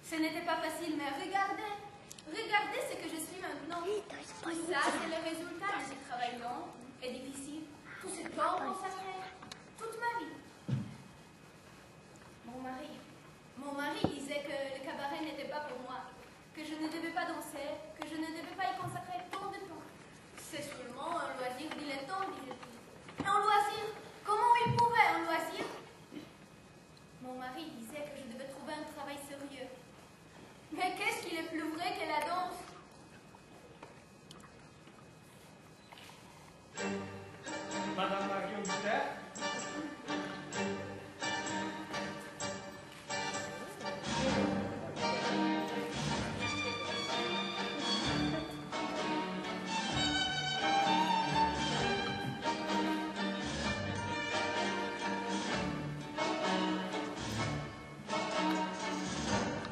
Ce n'était pas facile, mais regardez. Regardez ce que je suis maintenant. Ça, c'est le résultat de ce travail long et difficile. Tout ce temps consacré, toute ma vie. Mon mari disait que le cabaret n'était pas pour moi, que je ne devais pas danser, que je ne devais pas y consacrer tant de temps. C'est seulement un loisir dilettant, disait-il. Un loisir? Comment il pouvait un loisir? Mon mari disait que je devais trouver un travail sérieux. Mais qu'est-ce qu'il est plus vrai que la danse? Madame Marion Luther?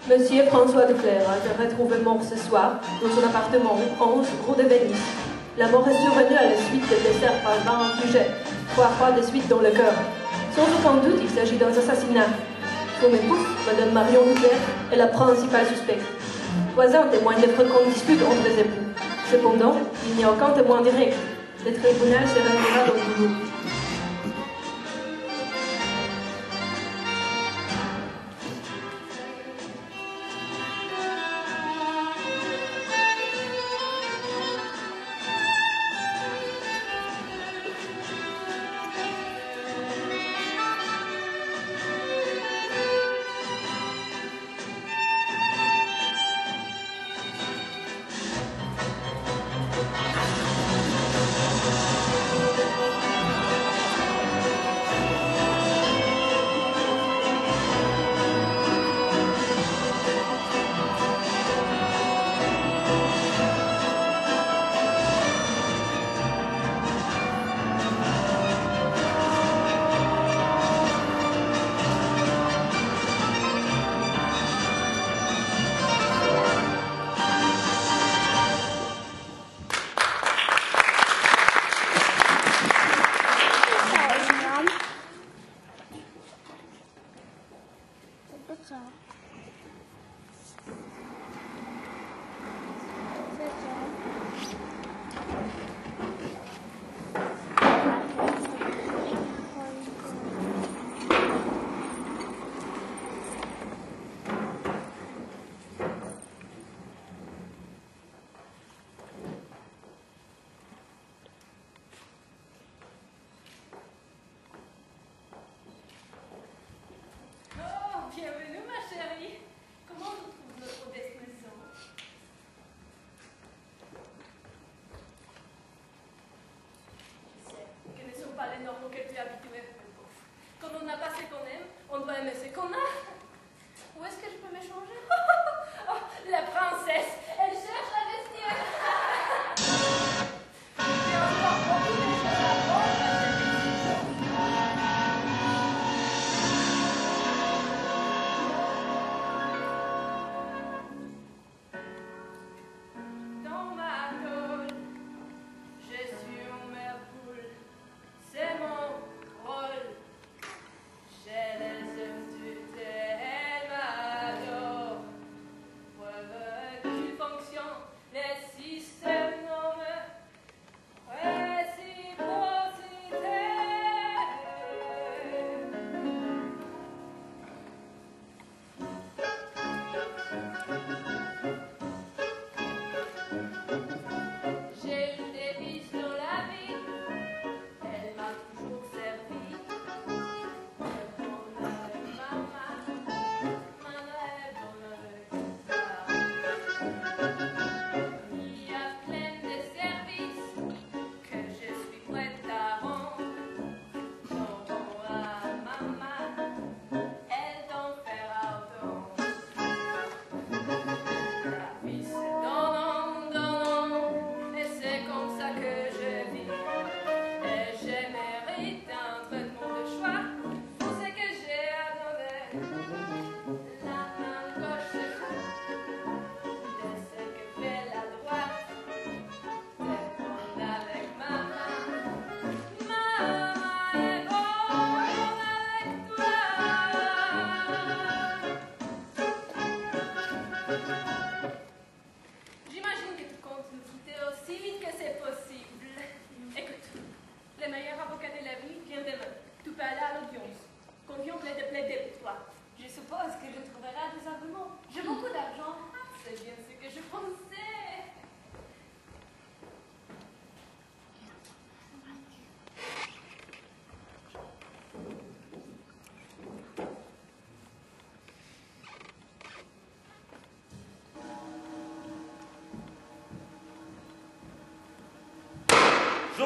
Monsieur François de Clère a été retrouvé mort ce soir dans son appartement 11 rue de Venise. La mort est survenue à la suite de décès par un sujet, trois de suite dans le cœur. Sans aucun doute, il s'agit d'un assassinat. Son épouse, Madame Marion Luther, est la principale suspecte. Voisin témoigne de fréquentes disputes entre les époux. Cependant, il n'y a aucun témoin direct. Le tribunal se rendra dans Toulouse. Bienvenue, ma chérie. Comment vous trouve notre modeste maison? Je sais que ne sont pas les normes auxquelles tu es habituée. Quand on n'a pas ce qu'on aime, on doit aimer ce qu'on a. Où est-ce que je peux m'échanger? Oh, la princesse, elle cherche la vestiaire. Il y a encore beaucoup de choses à apprendre, ma chérie. Dans ma tôle, je suis une poule, c'est mon rôle. J'ai les yeux du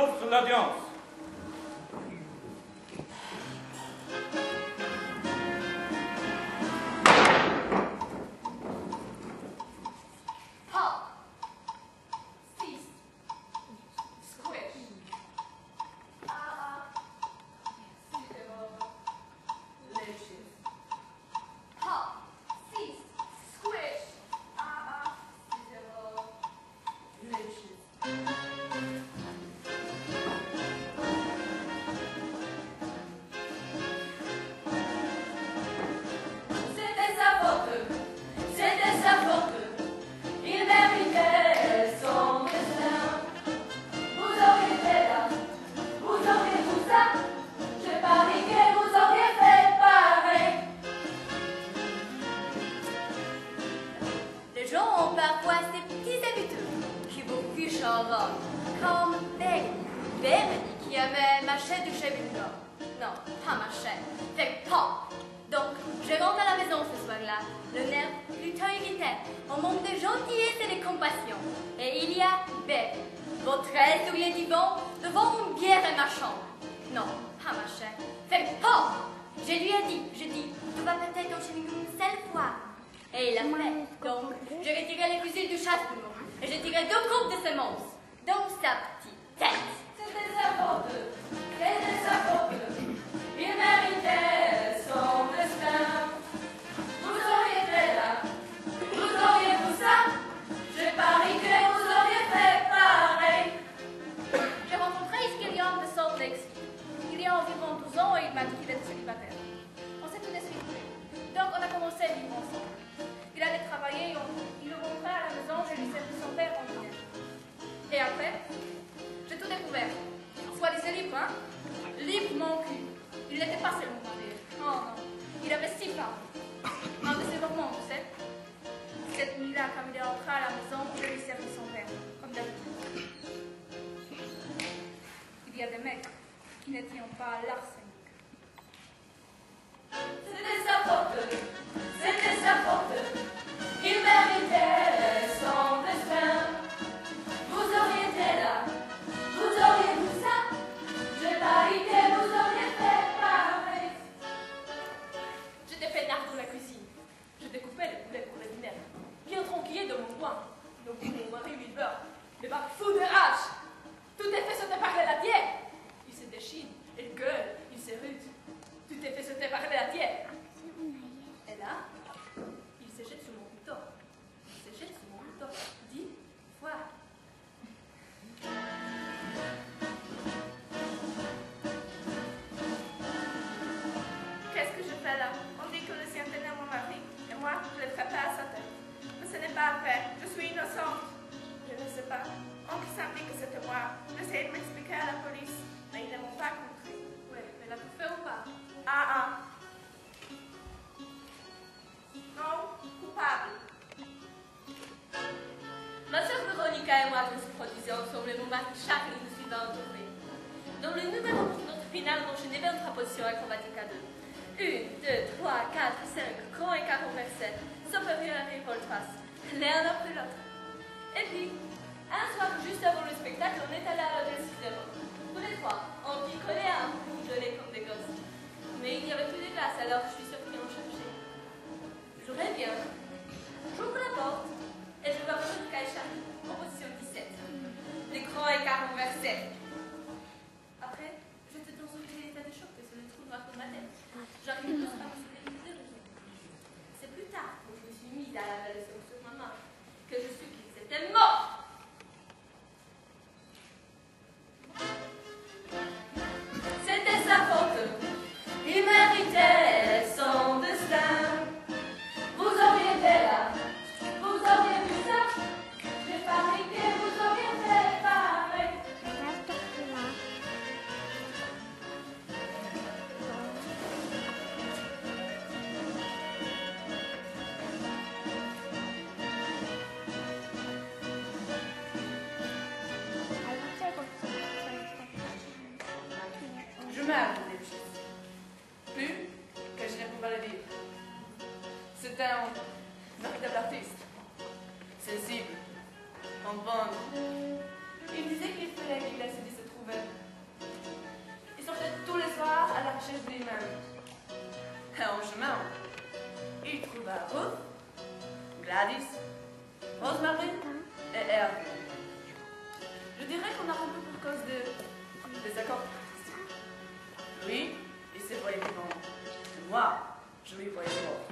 offre l'audience. Comme Bernie qui avait ma chaîne du cheville. Non, pas ma chaîne. Fait pas. Donc, je rentre à la maison ce soir-là, le nerf plutôt irrité. On manque de gentillesse et de compassion. Et il y a Belle, votre soulier divan, devant une bière et ma chambre. Non, pas ma chaîne. Fait pas. Je lui ai dit, tu vas peut-être chez nous une seule fois. Et il a fait. Donc, je retirais les fusils du chasse-boulot. Et je tirais 2 coupes de semences dans sa petite tête. C'était sa faute. C'était sa faute. Il méritait son destin. Vous auriez fait là. Vous auriez tout ça. Je parie que vous auriez fait pareil. J'ai rencontré Iskelion de Salt Lake City. Il y a environ 12 ans et il m'a dit qu'il était célibataire. On s'est tout de suite pris. Donc on a commencé à vivre ensemble. Il allait travailler, il le rentrait à la maison, je lui servis son père en dîner. Et après, j'ai tout découvert. Soit disait libre, hein? Libre mon cul. Il n'était pas seulement marié. Oh non. Il avait 6 femmes. Un de ses moments, tu sais. Cette nuit-là, quand il est entré à la maison, je lui servis son père, comme d'habitude. Il y a des mecs qui ne tiennent pas à l'arsenic. C'était sa faute. C'était sa faute. Il méritait son destin. Vous auriez été là. Vous auriez tout ça. Je parie que vous auriez fait pareil. J'étais peinard pour la cuisine. Je découpais les poulets pour le dîner. Bien tranquille dans mon coin. Donc mon mari lui beurre. Le bac fou de rage. Tout est fait sauter par la tienne. Il se déchire, il gueule, il se rude. Tout est fait sauter par la tienne. Et là, il se jette sur mon couteau. Il se jette sur mon couteau. 10 fois. Qu'est-ce que je fais là? On dit que le sien tenait mon mari, et moi, je l'ai frappé à sa tête. Mais ce n'est pas vrai, je suis innocente. Je ne sais pas. Oncle Sam dit que c'était moi. J'essaie de m'expliquer à la police, mais ils ne m'ont pas compris. Ouais, mais l'a tout fait ou pas? Ah. Non, coupable. Ma sœur Veronica et moi nous produisions ensemble mon mari Charlie nous suivant en tournée. Dans le numéro pour notre finale, j'enchaînais 23 positions acrobatiques à 2. 1, 2, 3, 4, 5, grand écart renversé, supérieur et volte-face, l'un après l'autre. Et puis, un soir, juste avant le spectacle, on est allé à l'hôtel Ciderot. Tous les trois, on picolait un peu, on rigolait comme des gosses. Mais il n'y avait plus de glace, alors je suis sortie en chercher. Je reviens, j'ouvre la porte, et je vois Veronica et Charlie en position 17. Les grands écarts renversés. Après, j'étais dans un tel état de choc que c'est le trou noir de ma tête. J'arrive pas à me souvenir de raison. C'est plus tard, quand je me suis mise à laver le sang sur ma main, que je sus qu'ils étaient morts. C'était sa faute. Il méritait son destin. Vous auriez été là. Vous auriez vu ça. J'ai parie que vous auriez fait pareil. Je m'aime, plus que je ne pouvais le vivre. C'était un véritable artiste, sensible, en bande. Il disait qu'il fallait qu'il essaie de se trouver trouvaient. Ils sortaient tous les soirs à la recherche de lui-même. Et en chemin, il trouva Ruth, Gladys, Rosemary et Hervé. Je dirais qu'on a rompu pour cause de désaccords. Lui, il se voyait vivant. Et moi, je lui voyais mort.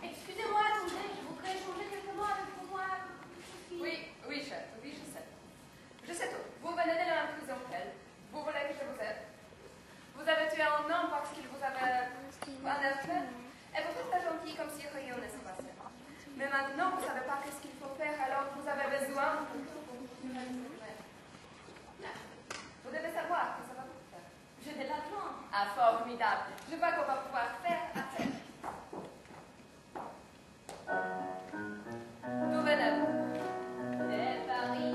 Excusez-moi, attendez, je voudrais échanger quelques mots avec vous. Oui, chef, oui, je sais. Je sais tout. Vous venez de la même prison qu'elle. Vous voulez que je vous aide. Vous avez tué un homme parce qu'il vous avait arrêté. Et vous faites pas gentil comme si rien ne se passait. Mais maintenant, vous ne savez pas qu'est-ce qu'il faut faire, alors vous avez besoin. Vous devez savoir que ça va vous faire. J'ai de l'argent. Ah, formidable. Je vois qu'on va pouvoir faire affaire. D'où venez-vous? De Paris,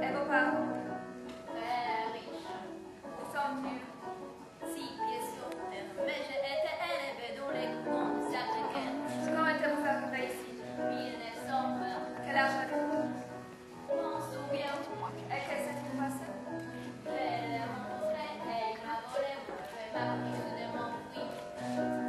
Et vos parents? très riche. Où sont-ils? Si, bien sûr. Mais j'ai été élevé dans les courants de Sacré-Cœur. Quand êtes-vous arrivé ici? 1920. Quel âge avez-vous? Je m'en souviens. Et qu'est-ce qui s'est passé? Je l'ai rencontré et il m'a volé. Je m'a pris de m'enfuir.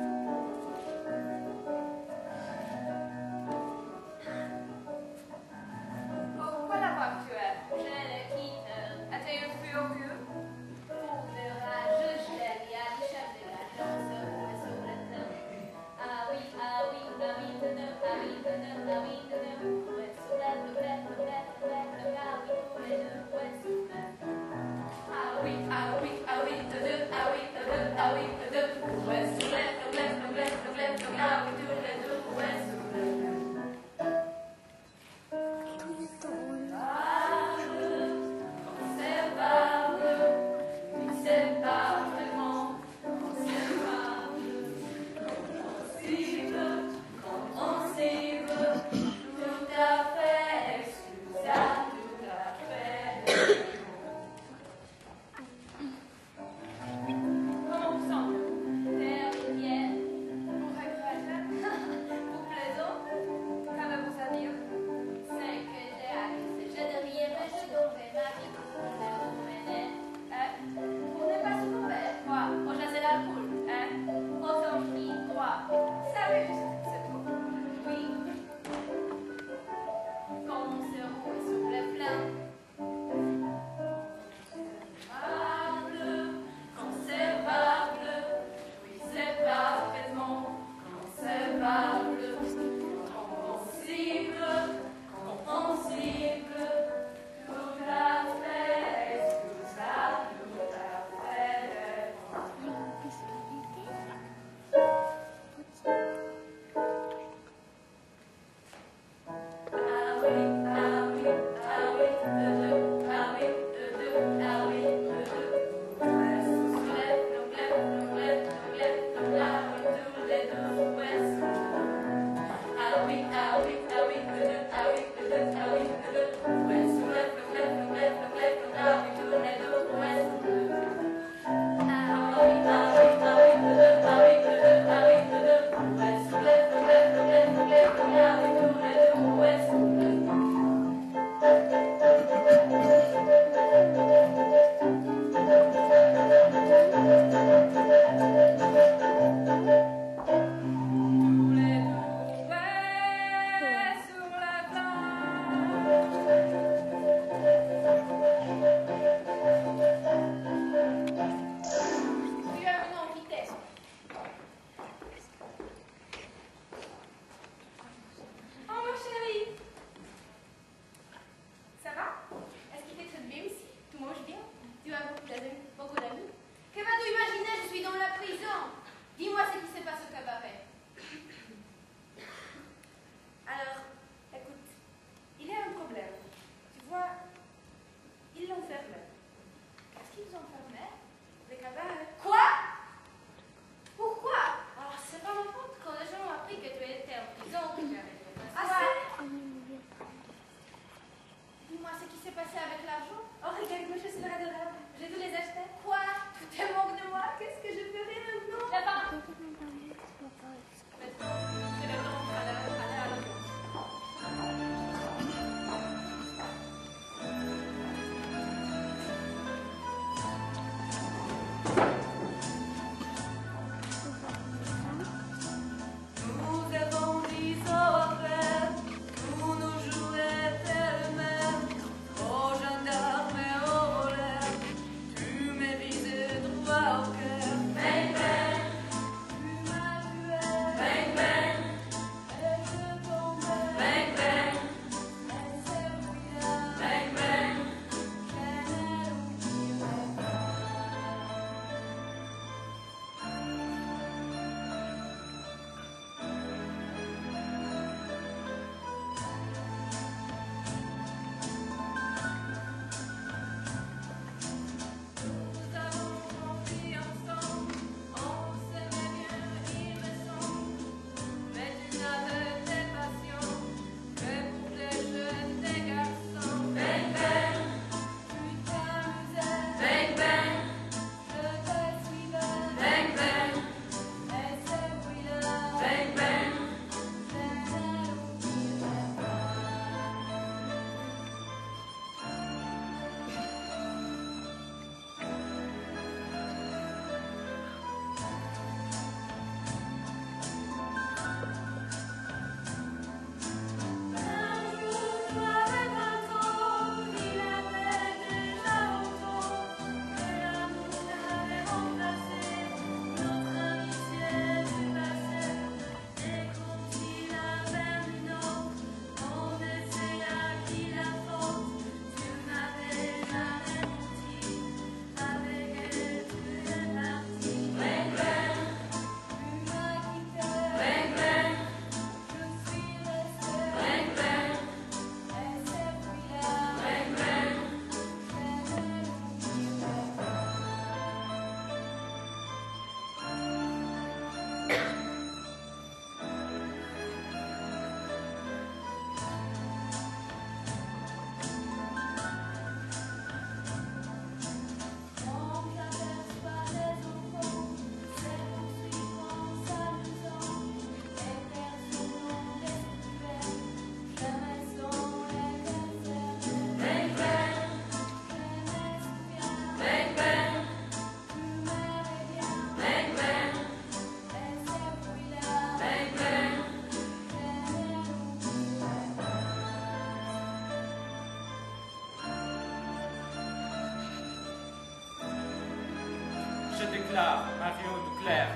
déclare Marion Duclerc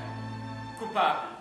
coupable